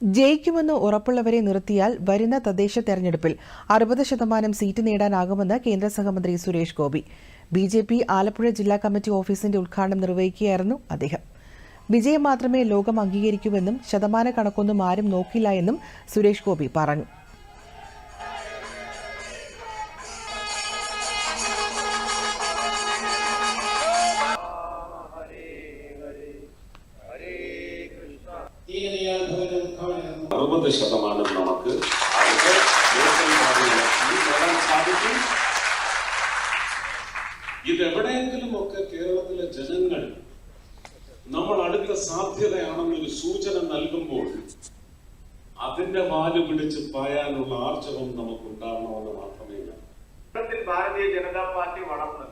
ജയിക്കുമെന്ന് ഉറപ്പുള്ളവരെ നിർത്തിയാൽ വരുന്ന തദ്ദേശ തെരഞ്ഞെടുപ്പിൽ 60% സീറ്റ് നേടാനാകുമെന്ന് കേന്ദ്ര സഹമന്ത്രി സുരേഷ് ഗോപി. ബിജെപി ആലപ്പുഴ ജില്ലാ കമ്മിറ്റി ഓഫീസിന്റെ ഉദ്ഘാടനം നിർവഹിക്കുകയായിരുന്നു അദ്ദേഹം. വിജയം മാത്രമേ ലോകം അംഗീകരിക്കൂവെന്നും ശതമാന കണക്കൊന്നും ആരും നോക്കില്ല എന്നും സുരേഷ് ഗോപി പറഞ്ഞു. നമുക്ക് സാധിക്കും. ഇതെവിടെയെങ്കിലുമൊക്കെ കേരളത്തിലെ ജനങ്ങൾ നമ്മൾ അടുത്ത സാധ്യതയാണെന്നൊരു സൂചന നൽകുമ്പോൾ അതിന്റെ വാല് പിടിച്ച് പായാനുള്ള ആർജവം നമുക്കുണ്ടാവണമെന്ന് മാത്രമേ ഭാരതീയ ജനതാ പാർട്ടി വളർന്നു.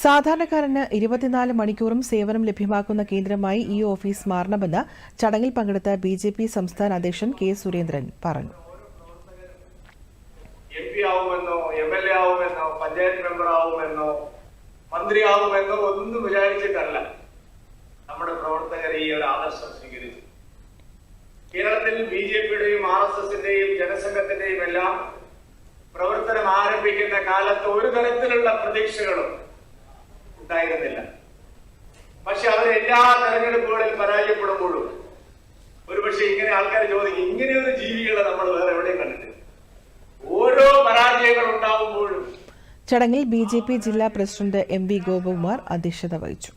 സാധാരണക്കാരന് 24 മണിക്കൂറും സേവനം ലഭ്യമാക്കുന്ന കേന്ദ്രമായി ഈ ഓഫീസ് മാറണമെന്ന് ചടങ്ങിൽ പങ്കെടുത്ത ബിജെപി സംസ്ഥാന അധ്യക്ഷൻ കെ സുരേന്ദ്രൻ പറഞ്ഞു. MP ആവുമെന്നോ MLA ആവുമെന്നോ പഞ്ചായത്ത് മെമ്പർ ആവുമെന്നോ മന്ത്രിയാവുമെന്നോ ഒന്നും വിചാരിച്ചിട്ടല്ല നമ്മുടെ പ്രവർത്തകർ ഈ ഒരു ആദർശം സ്വീകരിച്ചു. കേരളത്തിൽ BJPയുടെയും RSSന്റെയും ജനസംഘത്തിന്റെയും എല്ലാം പ്രവർത്തനം ആരംഭിക്കുന്ന കാലത്ത് ഒരു തരത്തിലുള്ള പ്രതീക്ഷകളും ഉണ്ടായിരുന്നില്ല. പക്ഷെ അവർ എല്ലാ തെരഞ്ഞെടുപ്പുകളിൽ പരാജയപ്പെടുമ്പോഴും ഒരുപക്ഷെ ഇങ്ങനെ ആൾക്കാർ ചോദിക്കും, ഇങ്ങനെയൊരു ജീവികളെ നമ്മൾ വേറെ എവിടെയും കണ്ടിട്ടില്ല. ഓരോ പരാജയങ്ങൾ ഉണ്ടാവുമ്പോഴും. ചടങ്ങിൽ BJP ജില്ലാ പ്രസിഡന്റ് MV ഗോപകുമാർ അധ്യക്ഷത വഹിച്ചു.